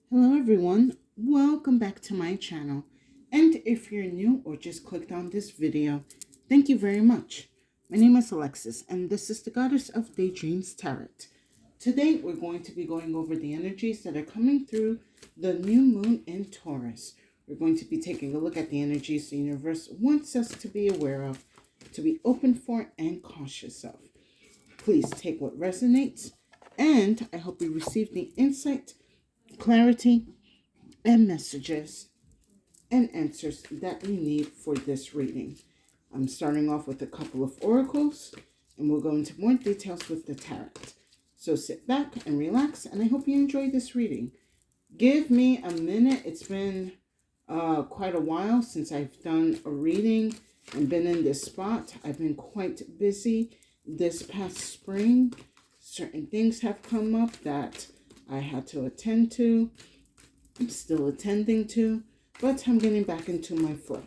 Hello everyone, welcome back to my channel. And if you're new or just clicked on this video, thank you very much. My name is Alexis and this is the Goddess of Daydreams Tarot. Today we're going to be going over the energies that are coming through the new moon in Taurus. We're going to be taking a look at the energies the universe wants us to be aware of, to be open for and cautious of. Please take what resonates, and I hope you receive the insight, clarity, and messages and answers that you need for this reading. I'm starting off with a couple of oracles, and we'll go into more details with the tarot. So sit back and relax, and I hope you enjoy this reading. Give me a minute. It's been quite a while since I've done a reading and been in this spot. I've been quite busy this past spring. Certain things have come up that I had to attend to. I'm still attending to, but I'm getting back into my flow.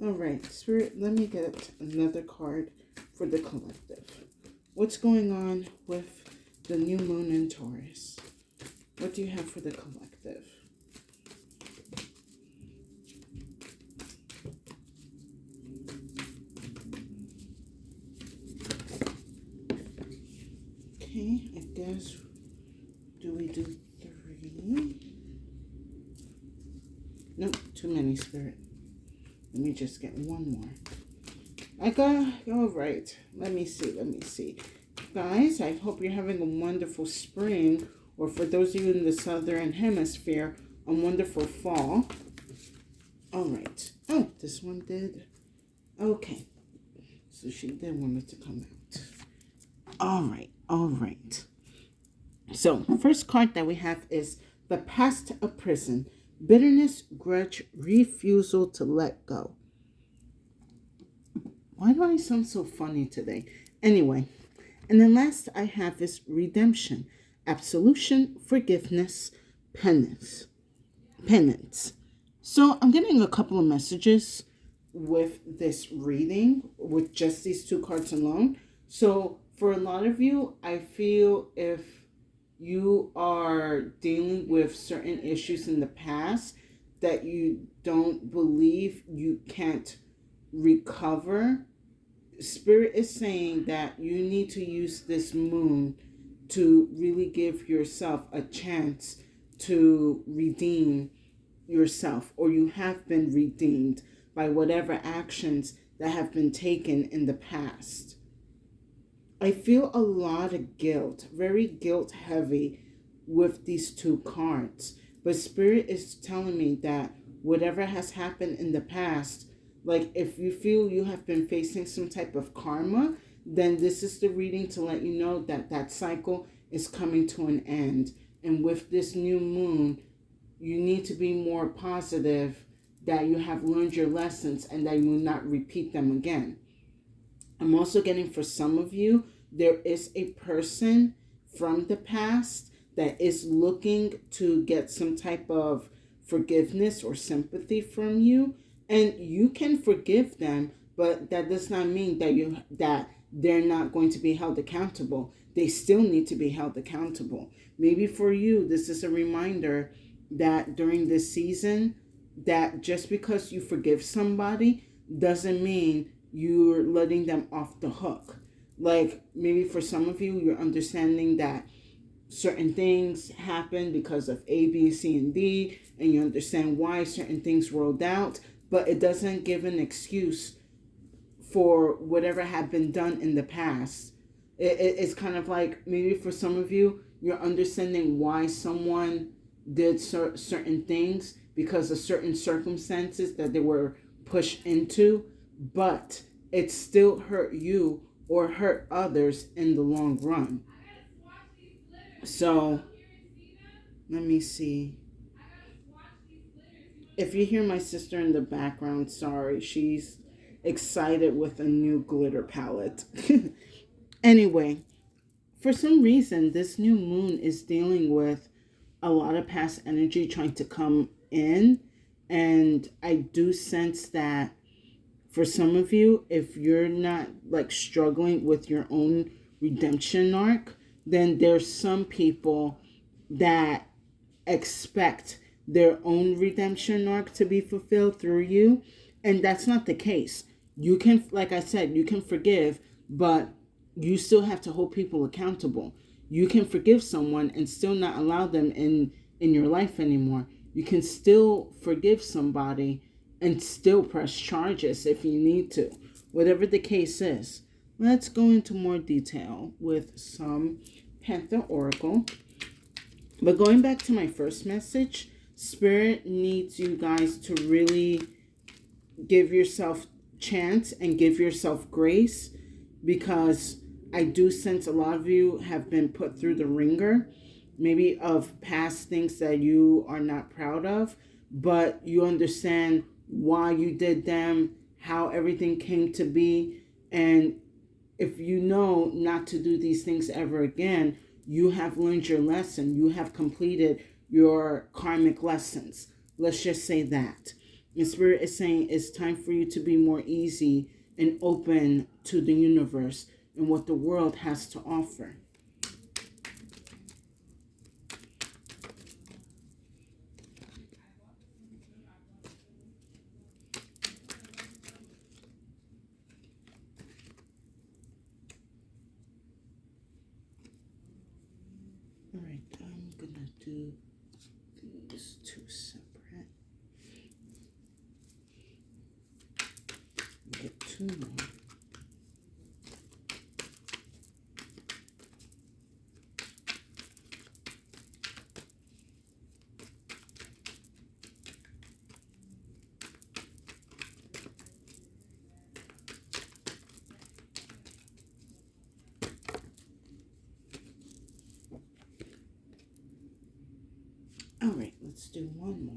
All right, Spirit, let me get another card for the collective. What's going on with the new moon in Taurus? What do you have for the collective? Okay, I guess, do we do 3? Nope, too many, Spirit. Let me just get one more. All right, let me see. Guys, I hope you're having a wonderful spring, or for those of you in the southern hemisphere, a wonderful fall. All right. Oh, this one did. Okay. So she did want it to come out. All right. So, first card that we have is the Past of Prison. Bitterness, grudge, refusal to let go. Why do I sound so funny today? Anyway, and then last I have is redemption, absolution, forgiveness, penance. So I'm getting a couple of messages with this reading with just these 2 cards alone. So for a lot of you, I feel if you are dealing with certain issues in the past that you don't believe you can't recover, Spirit is saying that you need to use this moon to really give yourself a chance to redeem yourself, or you have been redeemed by whatever actions that have been taken in the past. I feel a lot of guilt, very guilt heavy with these 2 cards. But Spirit is telling me that whatever has happened in the past, like if you feel you have been facing some type of karma, then this is the reading to let you know that that cycle is coming to an end. And with this new moon, you need to be more positive that you have learned your lessons and that you will not repeat them again. I'm also getting, for some of you, there is a person from the past that is looking to get some type of forgiveness or sympathy from you, and you can forgive them, but that does not mean that they're not going to be held accountable. They still need to be held accountable. Maybe for you, this is a reminder that during this season, that just because you forgive somebody doesn't mean you're letting them off the hook. Like maybe for some of you, you're understanding that certain things happen because of A, B, C, and D, and you understand why certain things rolled out, but it doesn't give an excuse for whatever had been done in the past. It's kind of like maybe for some of you, you're understanding why someone did certain things because of certain circumstances that they were pushed into, but it still hurt you or hurt others in the long run. So, let me see. If you hear my sister in the background, sorry, she's excited with a new glitter palette. Anyway, for some reason, this new moon is dealing with a lot of past energy trying to come in. And I do sense that for some of you, if you're not like struggling with your own redemption arc, then there's some people that expect their own redemption arc to be fulfilled through you. And that's not the case. You can, like I said, you can forgive, but you still have to hold people accountable. You can forgive someone and still not allow them in your life anymore. You can still forgive somebody and still press charges if you need to. Whatever the case is. Let's go into more detail with some Panther Oracle. But going back to my first message, Spirit needs you guys to really give yourself chance and give yourself grace, because I do sense a lot of you have been put through the ringer, maybe of past things that you are not proud of, but you understand why you did them, how everything came to be. And if you know not to do these things ever again, you have learned your lesson. You have completed your karmic lessons. Let's just say that. And Spirit is saying it's time for you to be more easy and open to the universe and what the world has to offer. All right, I'm gonna do these two separate. Get two more. All right, let's do one more.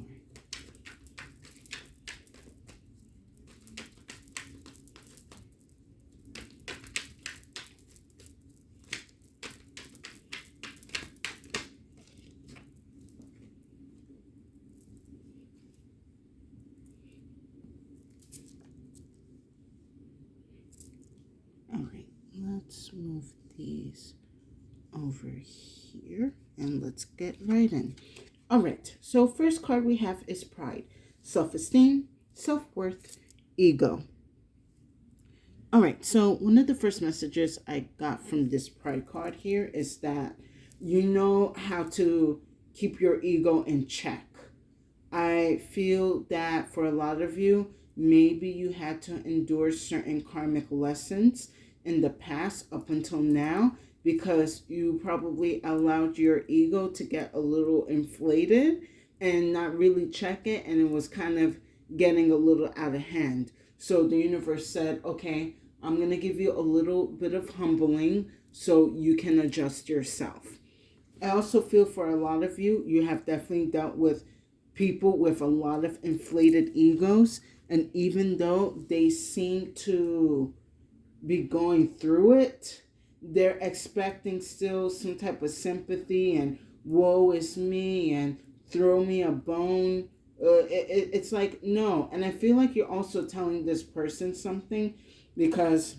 All right, let's move these over here and let's get right in. All right, so first card we have is pride, self-esteem, self-worth, ego. All right, so one of the first messages I got from this pride card here is that you know how to keep your ego in check. I feel that for a lot of you, maybe you had to endure certain karmic lessons in the past up until now, because you probably allowed your ego to get a little inflated and not really check it, and it was kind of getting a little out of hand. So the universe said, okay, I'm going to give you a little bit of humbling so you can adjust yourself. I also feel for a lot of you, you have definitely dealt with people with a lot of inflated egos, and even though they seem to be going through it, they're expecting still some type of sympathy and woe is me and throw me a bone. It's like, no. And I feel like you're also telling this person something, because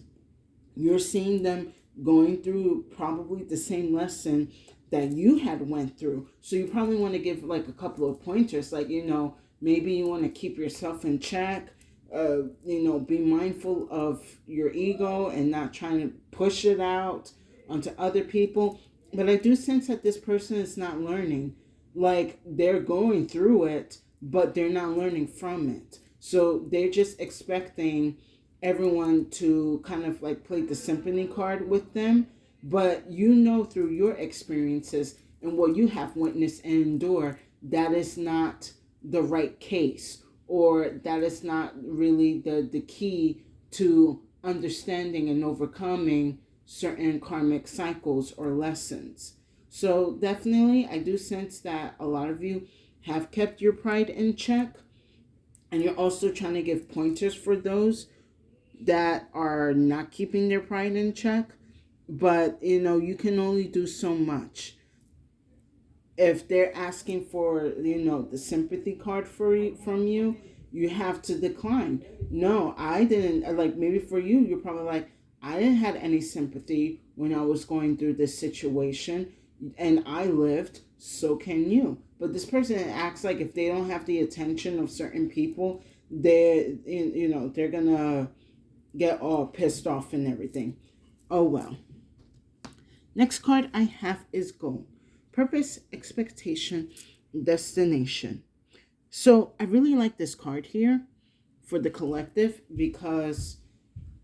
you're seeing them going through probably the same lesson that you had went through. So you probably want to give like a couple of pointers, like, maybe you want to keep yourself in check, be mindful of your ego and not trying to push it out onto other people. But I do sense that this person is not learning. Like, they're going through it, but they're not learning from it. So they're just expecting everyone to kind of like play the symphony card with them. But through your experiences and what you have witnessed and endured, that is not the right case, or that is not really the key to understanding and overcoming certain karmic cycles or lessons. So definitely, I do sense that a lot of you have kept your pride in check, and you're also trying to give pointers for those that are not keeping their pride in check. But, you can only do so much. If they're asking for, the sympathy card from you, you have to decline. No, I didn't. Like, maybe for you, you're probably like, I didn't have any sympathy when I was going through this situation, and I lived, so can you. But this person acts like if they don't have the attention of certain people, they're gonna get all pissed off and everything. Oh well. Next card I have is goal, purpose, expectation, destination. So I really like this card here for the collective because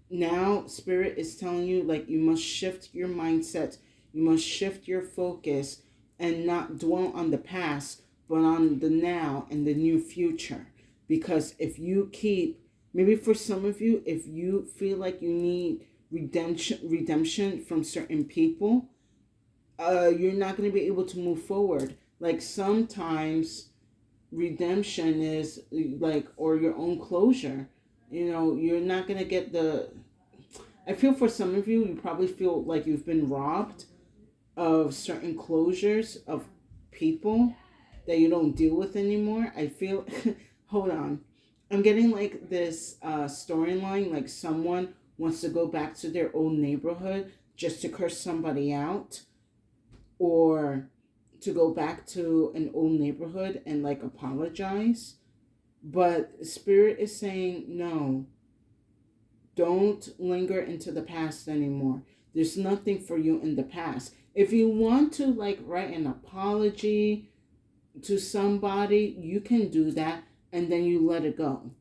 now spirit is telling you like you must shift your mindset, you must shift your focus and not dwell on the past but on the now and the new future. Because if you keep, maybe for some of you, if you feel like you need redemption from certain people, you're not going to be able to move forward. Like sometimes redemption is like, or your own closure, you're not going to get the, I feel for some of you, you probably feel like you've been robbed of certain closures of people that you don't deal with anymore. I feel, hold on. I'm getting like this storyline, like someone wants to go back to their old neighborhood just to curse somebody out, or to go back to an old neighborhood and like apologize. But Spirit is saying, no, don't linger into the past anymore. There's nothing for you in the past. If you want to like write an apology to somebody, you can do that and then you let it go.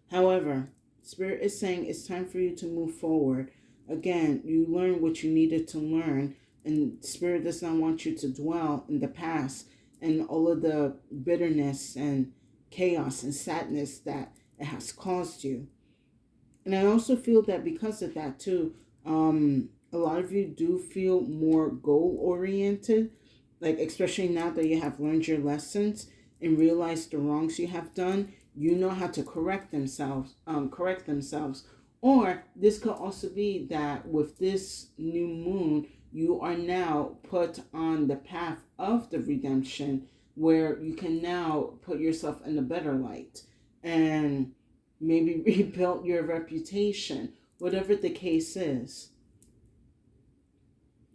However, Spirit is saying it's time for you to move forward. Again, you learn what you needed to learn, and Spirit does not want you to dwell in the past and all of the bitterness and chaos and sadness that it has caused you. And I also feel that because of that too, a lot of you do feel more goal oriented, like especially now that you have learned your lessons and realized the wrongs you have done. You know how to correct themselves. Or this could also be that with this new moon, you are now put on the path of the redemption, where you can now put yourself in a better light and maybe rebuild your reputation, whatever the case is.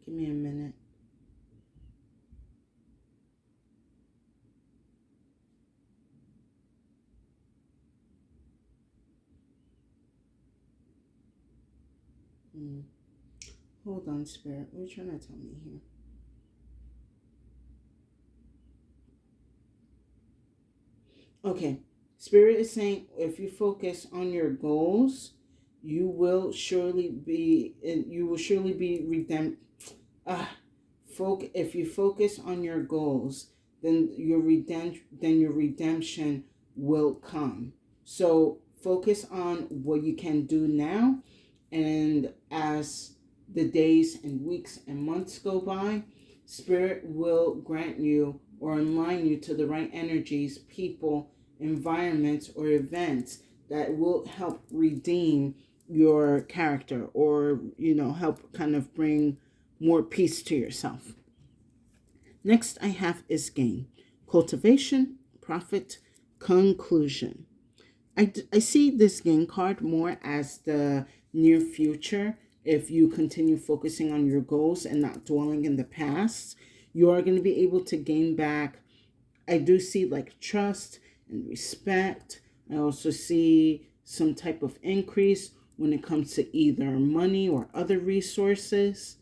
Give me a minute. Hold on, Spirit. What are you trying to tell me here? Okay. Spirit is saying if you focus on your goals, you will surely be redeemed. If you focus on your goals, then your redemption will come. So focus on what you can do now, and as the days and weeks and months go by, Spirit will grant you or align you to the right energies, people, environments, or events that will help redeem your character, or help kind of bring more peace to yourself. Next I have is gain, cultivation, profit, conclusion. I see this gain card more as the near future. If you continue focusing on your goals and not dwelling in the past, you are going to be able to gain back. I do see like trust and respect. I also see some type of increase when it comes to either money or other resources,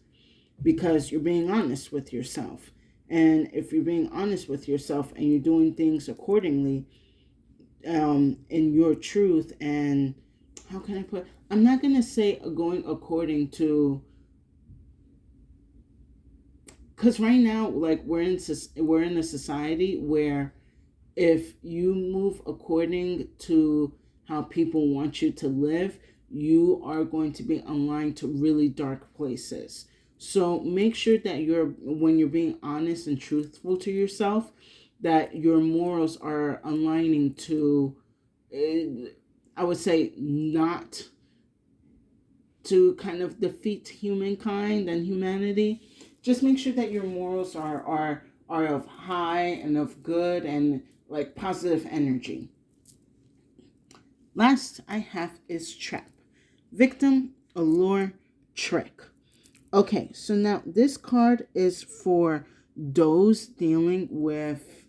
because you're being honest with yourself. And if you're being honest with yourself and you're doing things accordingly, in your truth, and how can I put, I'm not going to say going according to, because right now, like we're in a society where if you move according to how people want you to live, you are going to be aligned to really dark places. So make sure that when you're being honest and truthful to yourself, that your morals are aligning to, I would say, not to kind of defeat humankind and humanity. Just make sure that your morals are of high and of good and like positive energy. Last I have is trap, victim, allure, trick. Okay, so now this card is for those dealing with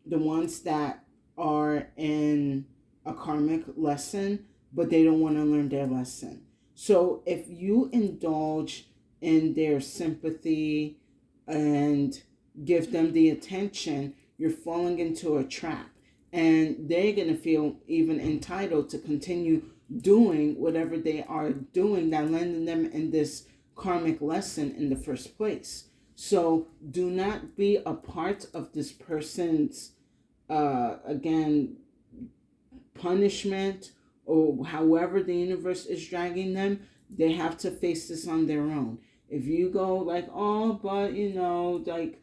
the ones that are in a karmic lesson, but they don't want to learn their lesson. So if you indulge in their sympathy and give them the attention, you're falling into a trap. And they're going to feel even entitled to continue doing whatever they are doing that landed them in this karmic lesson in the first place. So do not be a part of this person's, again, punishment, or however the universe is dragging them. They have to face this on their own. If you go like, oh, but like,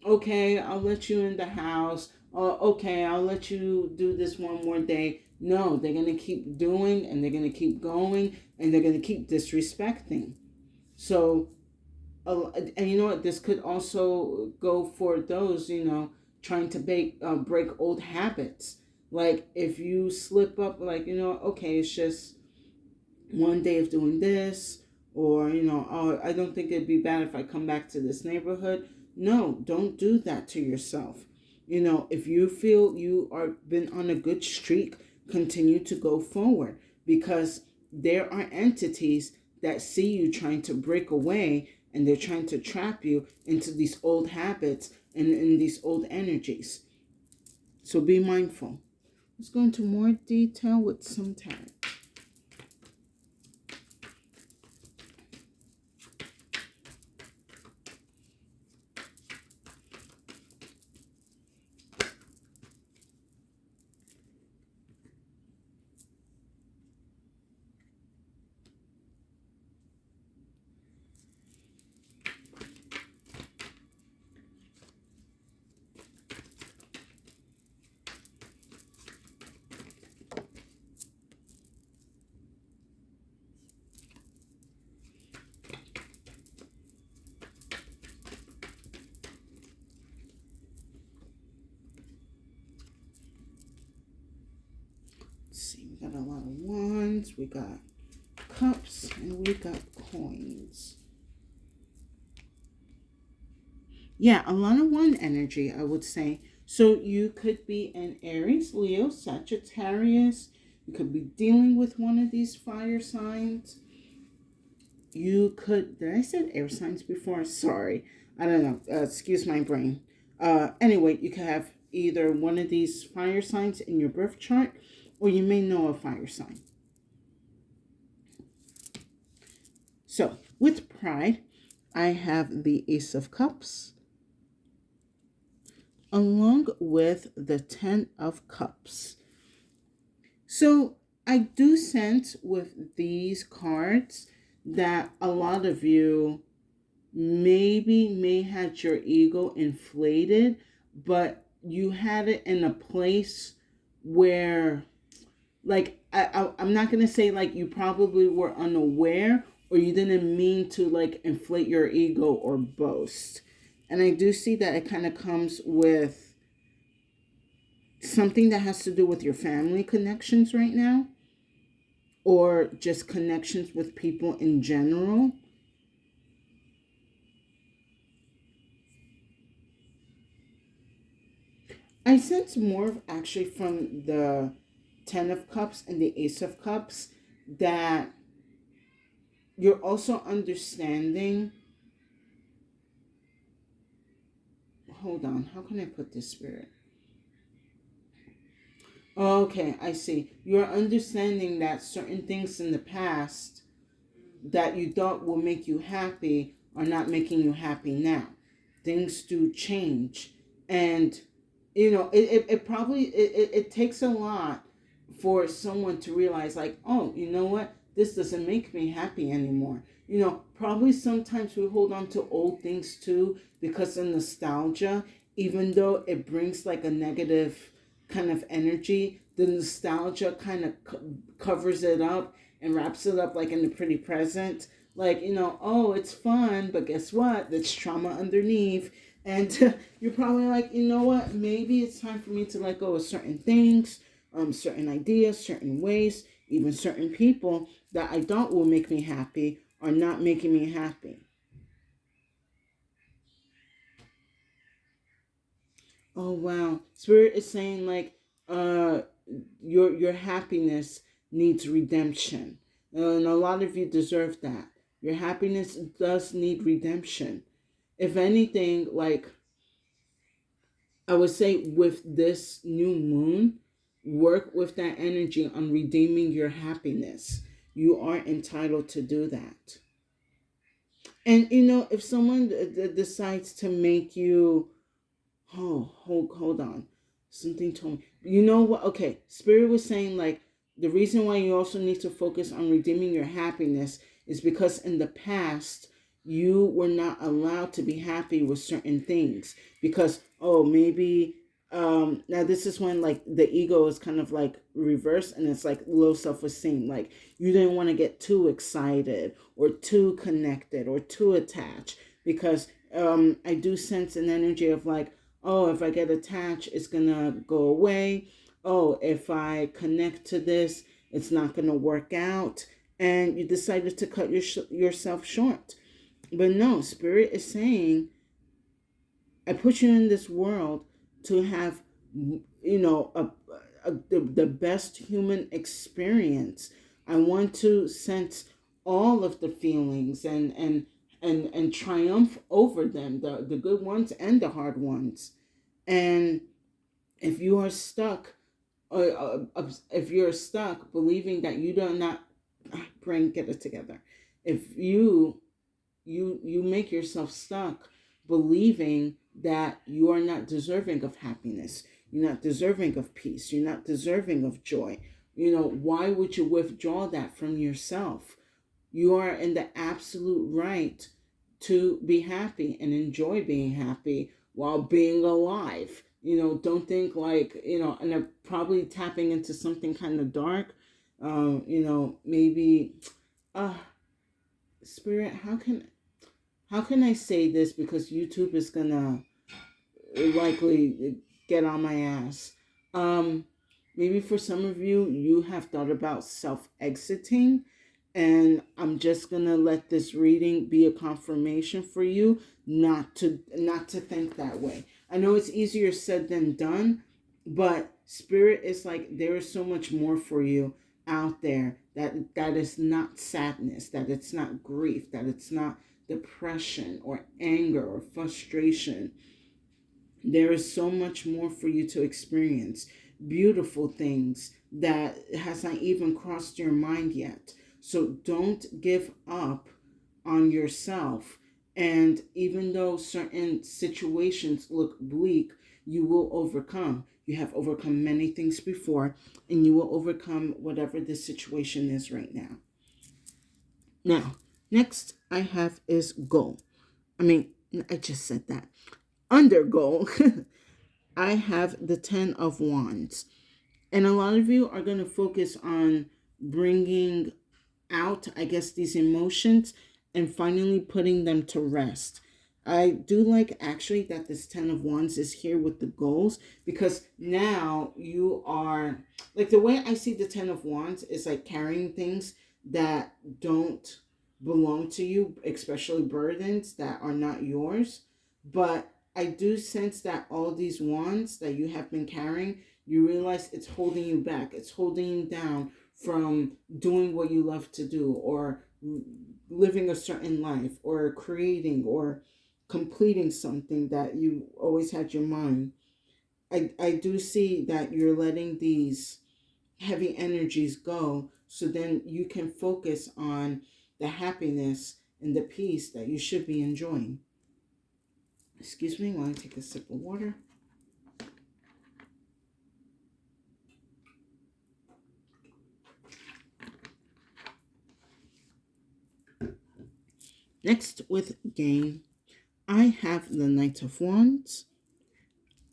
okay, I'll let you in the house. Okay, I'll let you do this one more day. No, they're going to keep doing, and they're going to keep going, and they're going to keep disrespecting. So, and you know what? This could also go for those, trying to break old habits. Like if you slip up, like, okay, it's just one day of doing this, or, oh, I don't think it'd be bad if I come back to this neighborhood. No, don't do that to yourself. If you feel you are been on a good streak, continue to go forward, because there are entities that see you trying to break away, and they're trying to trap you into these old habits and in these old energies. So be mindful. Let's go into more detail with some tarot. See, we got a lot of wands, we got cups, and we got coins. Yeah, a lot of wand energy, I would say. So you could be an Aries, Leo, Sagittarius. You could be dealing with one of these fire signs. You could, did I say air signs before? Sorry. I don't know. Excuse my brain. Anyway, you could have either one of these fire signs in your birth chart, or you may know a fire sign. So, with pride, I have the Ace of Cups, along with the Ten of Cups. So, I do sense with these cards that a lot of you may had your ego inflated, but you had it in a place where, like, I'm not going to say like you probably were unaware, or you didn't mean to like inflate your ego or boast. And I do see that it kind of comes with something that has to do with your family connections right now, or just connections with people in general. I sense more of actually from the Ten of Cups and the Ace of Cups that you're also understanding. Hold on, how can I put this, Spirit? Okay, I see. You're understanding that certain things in the past that you thought will make you happy are not making you happy now. Things do change. And, it probably, it takes a lot for someone to realize, like, oh, you know what? This doesn't make me happy anymore. Probably sometimes we hold on to old things too because of nostalgia, even though it brings like a negative kind of energy. The nostalgia kind of covers it up and wraps it up like in the pretty present. Like, oh, it's fun, but guess what? There's trauma underneath. And you're probably like, you know what? Maybe it's time for me to let go of certain things, certain ideas, certain ways, even certain people that I thought will make me happy are not making me happy. Oh wow. Spirit is saying like uh your happiness needs redemption. And a lot of you deserve that. Your happiness does need redemption. If anything, like I would say with this new moon, work with that energy on redeeming your happiness. You are entitled to do that. And if someone decides to make you, oh, hold on. Something told me. You know what? Okay, Spirit was saying like the reason why you also need to focus on redeeming your happiness is because in the past you were not allowed to be happy with certain things because maybe now this is when like the ego is kind of like reversed and it's like low self-esteem, like you didn't want to get too excited or too connected or too attached because I do sense an energy of like, oh, if I get attached, it's gonna go away. Oh, if I connect to this, it's not gonna work out. And you decided to cut yourself short. But no, Spirit is saying, I put you in this world to have, the best human experience. I want to sense all of the feelings and triumph over them, the good ones and the hard ones. And if you are stuck, if you're stuck believing that you do not, brain, get it together. If you make yourself stuck believing that you are not deserving of happiness, you're not deserving of peace, you're not deserving of joy. Why would you withdraw that from yourself? You are in the absolute right to be happy and enjoy being happy while being alive. Don't think like, and they're probably tapping into something kind of dark. Maybe, uh, Spirit, how can I say this because YouTube is gonna likely get on my ass. Um, Maybe for some of you, you have thought about self-exiting, and I'm just gonna let this reading be a confirmation for you not to think that way. I know it's easier said than done, but Spirit is like there is so much more for you out there that is not sadness, that it's not grief, that it's not depression or anger or frustration. There is so much more for you to experience. Beautiful things that has not even crossed your mind yet. So don't give up on yourself. And even though certain situations look bleak, you will overcome. You have overcome many things before, and you will overcome whatever this situation is right now. Now, next I have is goal. I mean, I just said that. Under goal, I have the 10 of Wands. And a lot of you are going to focus on bringing out, I guess, these emotions and finally putting them to rest. I do like actually that this 10 of Wands is here with the goals because now you are, like, the way I see the 10 of Wands is like carrying things that don't belong to you, especially burdens that are not yours. But I do sense that all these wands that you have been carrying, you realize it's holding you back. It's holding you down from doing what you love to do or living a certain life or creating or completing something that you always had your mind. I do see that you're letting these heavy energies go so then you can focus on the happiness and the peace that you should be enjoying. Excuse me while I take a sip of water. Next, with gain, I have the Knight of Wands.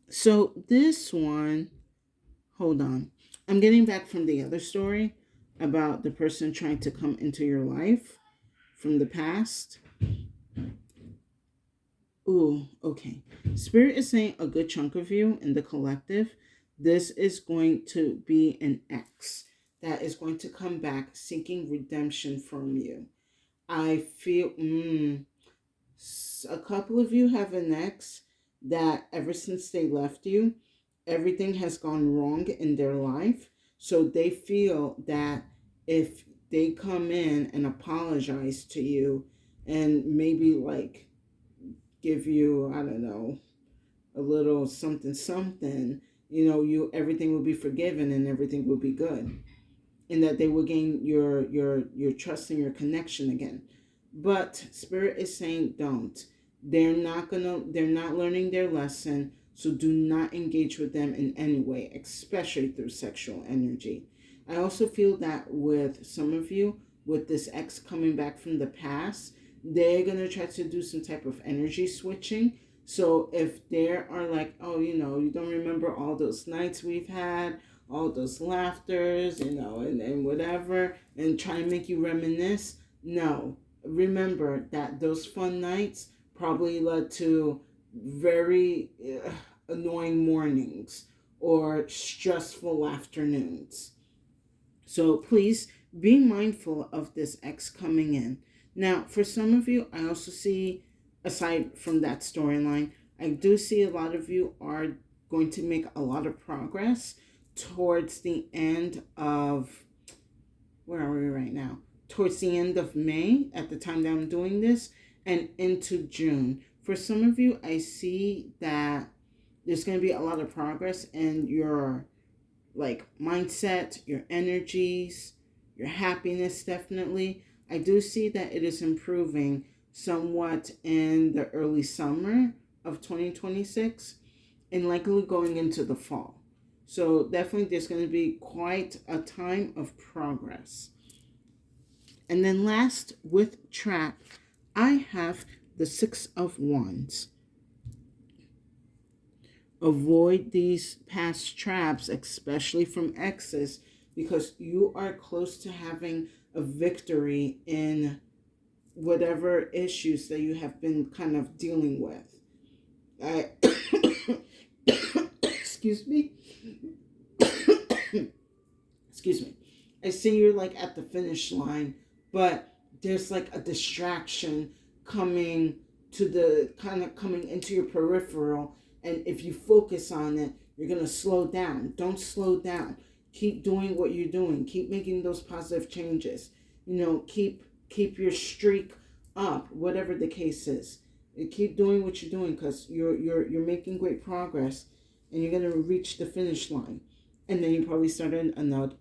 So this one, hold on. I'm getting back from the other story about the person trying to come into your life from the past. Ooh, okay. Spirit is saying a good chunk of you in the collective, this is going to be an ex that is going to come back seeking redemption from you. I feel a couple of you have an ex that ever since they left you, everything has gone wrong in their life. So they feel that if they come in and apologize to you and maybe like give you, I don't know, a little something something, you everything will be forgiven and everything will be good. And that they will gain your trust and your connection again. But spirit is saying don't. They're not learning their lesson, so do not engage with them in any way, especially through sexual energy. I also feel that with some of you, with this ex coming back from the past, they're gonna try to do some type of energy switching. So if there are like, oh, you don't remember all those nights we've had, all those laughters, and whatever, and try to make you reminisce. No. Remember that those fun nights probably led to very annoying mornings or stressful afternoons. So please be mindful of this X coming in. Now, for some of you, I also see, aside from that storyline, I do see a lot of you are going to make a lot of progress towards the end of, where are we right now? Towards the end of May, at the time that I'm doing this, and into June. For some of you, I see that there's going to be a lot of progress in your like mindset, your energies, your happiness. Definitely, I do see that it is improving somewhat in the early summer of 2026 and likely going into the fall. So definitely there's going to be quite a time of progress. And then last, with trap, I have the Six of Wands. Avoid these past traps, especially from exes, because you are close to having a victory in whatever issues that you have been kind of dealing with. I excuse me. Excuse me. I see you're like at the finish line, but there's like a distraction coming coming into your peripheral, and if you focus on it, you're going to slow down. Don't slow down. Keep doing what you're doing. Keep making those positive changes. Keep your streak up, whatever the case is. And keep doing what you're doing, because you're making great progress, and you're going to reach the finish line. And then you probably start another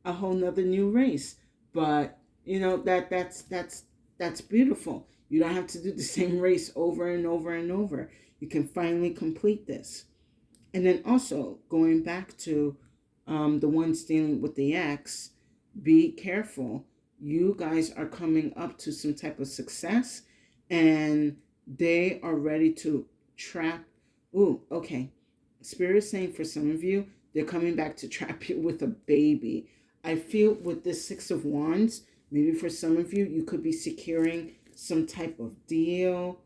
a whole nother new race. But that's beautiful. You don't have to do the same race over and over and over. You can finally complete this. And then also going back to the ones dealing with the ex, be careful. You guys are coming up to some type of success, and they are ready to trap. Ooh, okay. Spirit is saying for some of you, they're coming back to trap you with a baby. I feel with this Six of Wands, maybe for some of you, you could be securing some type of deal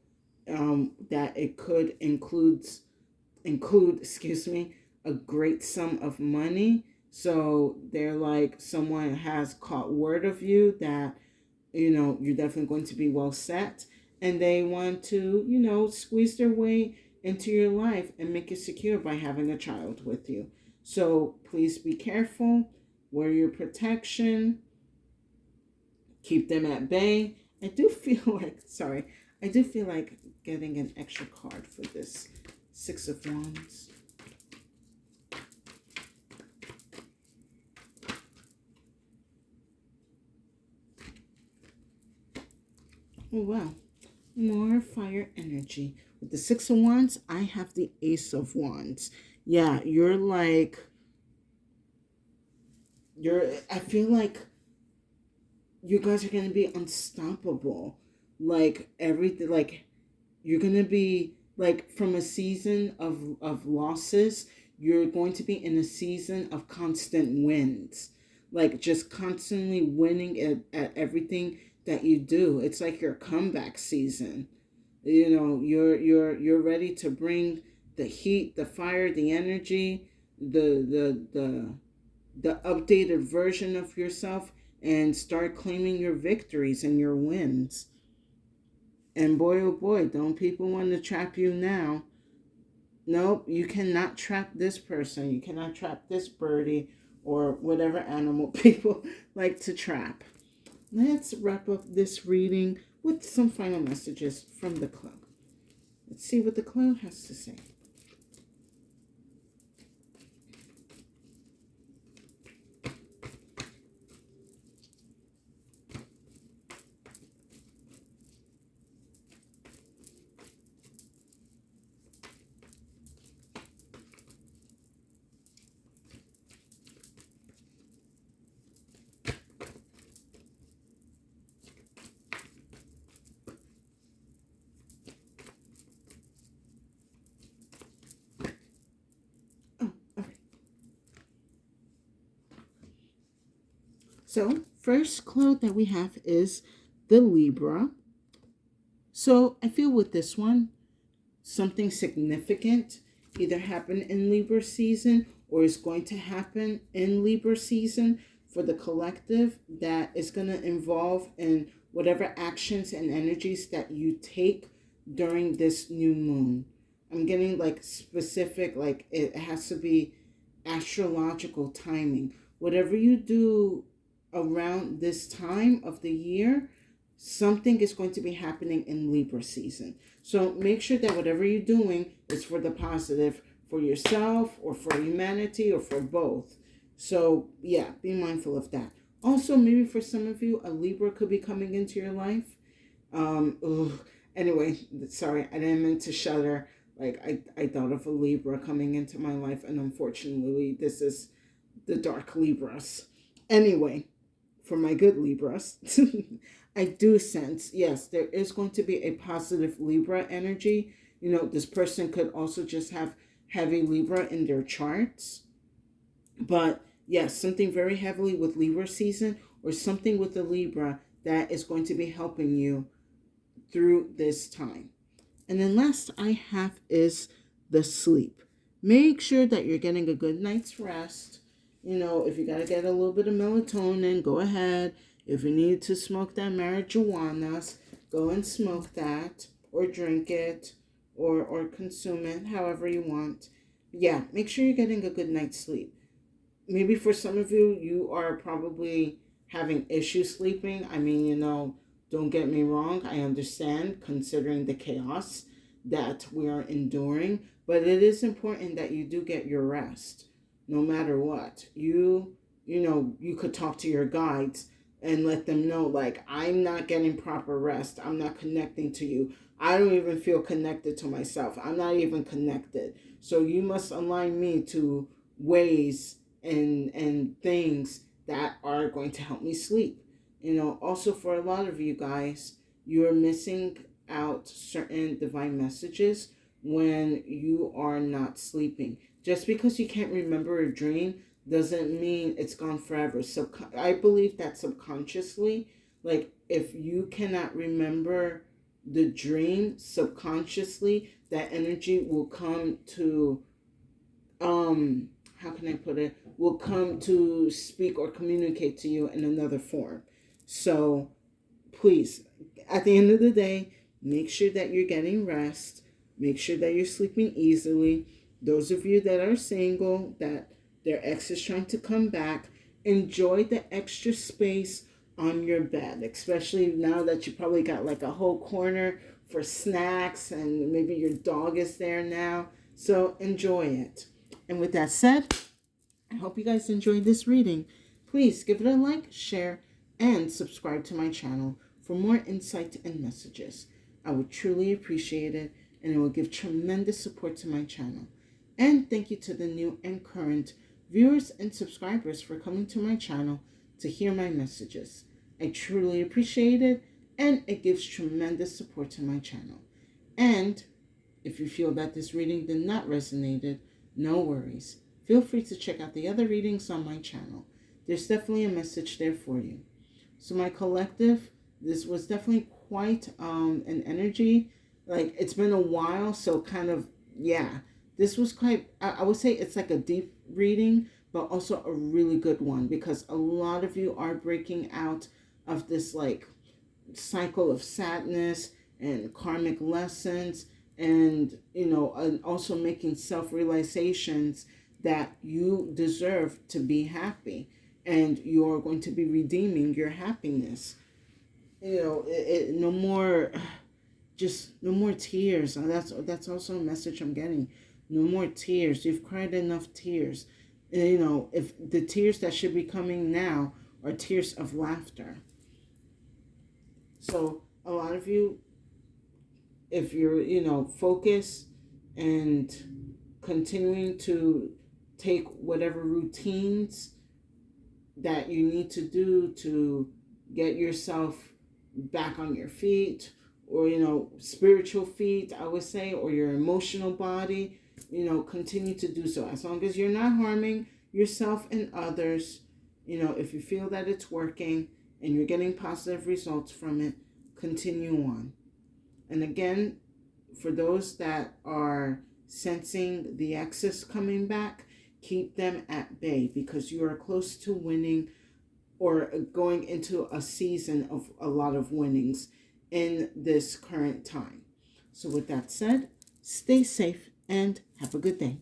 that it could include, excuse me, a great sum of money. So they're like, someone has caught word of you that, you're definitely going to be well set. And they want to, squeeze their way into your life and make it secure by having a child with you. So please be careful. Wear your protection. Keep them at bay. I do feel like getting an extra card for this Six of Wands. Oh, wow. More fire energy. With the Six of Wands, I have the Ace of Wands. Yeah, I feel like you guys are going to be unstoppable. Like, everything, like, you're going to be, like, from a season of losses, you're going to be in a season of constant wins. Like, just constantly winning at everything that you do. It's like your comeback season. You're ready to bring the heat, the fire, the energy, the updated version of yourself, and start claiming your victories and your wins. And boy, oh boy, don't people want to trap you now? Nope, you cannot trap this person. You cannot trap this birdie or whatever animal people like to trap. Let's wrap up this reading with some final messages from the club. Let's see what the club has to say. Oh, okay. So, first clue that we have is the Libra. So, I feel with this one, something significant either happened in Libra season or is going to happen in Libra season for the collective that is going to involve in whatever actions and energies that you take during this new moon. I'm getting like specific, like it has to be astrological timing. Whatever you do around this time of the year, something is going to be happening in Libra season. So make sure that whatever you're doing is for the positive, for yourself or for humanity or for both. So yeah, be mindful of that. Also, maybe for some of you, a Libra could be coming into your life. Ugh. Anyway, sorry, I didn't mean to shudder. Like I thought of a Libra coming into my life, and unfortunately, this is the dark Libras. Anyway, for my good Libras, I do sense, yes, there is going to be a positive Libra energy. You know, this person could also just have heavy Libra in their charts. But yes, something very heavily with Libra season or something with the Libra that is going to be helping you through this time. And then last I have is the sleep. Make sure that you're getting a good night's rest. You know, if you got to get a little bit of melatonin, go ahead. If you need to smoke that marijuana, go and smoke that or drink it or consume it, however you want. Yeah, make sure you're getting a good night's sleep. Maybe for some of you, you are probably having issues sleeping. I mean, you know, don't get me wrong. I understand considering the chaos that we are enduring, but it is important that you do get your rest no matter what. You know, you could talk to your guides and let them know, like, I'm not getting proper rest. I'm not connecting to you. I don't even feel connected to myself. I'm not even connected. So you must align me to ways and things that are going to help me sleep. You know, also for a lot of you guys, you're missing out certain divine messages when you are not sleeping. Just because you can't remember a dream doesn't mean it's gone forever. So I believe that subconsciously, like if you cannot remember the dream subconsciously, that energy will come to how can I put it, will come to speak or communicate to you in another form. So please, at the end of the day, make sure that you're getting rest. Make sure that you're sleeping easily. Those of you that are single, that their ex is trying to come back, enjoy the extra space on your bed, especially now that you probably got like a whole corner for snacks and maybe your dog is there now. So enjoy it. And with that said, I hope you guys enjoyed this reading. Please give it a like, share, and subscribe to my channel for more insight and messages. I would truly appreciate it, and it will give tremendous support to my channel. And thank you to the new and current viewers and subscribers for coming to my channel to hear my messages. I truly appreciate it, and it gives tremendous support to my channel. And if you feel that this reading did not resonate, no worries. Feel free to check out the other readings on my channel. There's definitely a message there for you. So my collective, this was definitely quite an energy. Like it's been a while, so kind of, yeah. This was quite, I would say it's like a deep reading, but also a really good one because a lot of you are breaking out of this like cycle of sadness and karmic lessons, and and also making self-realizations that you deserve to be happy, and you're going to be redeeming your happiness. No more, just no more tears. That's also a message I'm getting. No more tears. You've cried enough tears. If the tears that should be coming now are tears of laughter. So a lot of you, if you're focused and continuing to take whatever routines that you need to do to get yourself back on your feet, or spiritual feet, I would say, or your emotional body, continue to do so, as long as you're not harming yourself and others. If you feel that it's working and you're getting positive results from it, continue on. And again, for those that are sensing the exes coming back, keep them at bay, because you are close to winning, or going into a season of a lot of winnings in this current time. So with that said, stay safe and have a good day.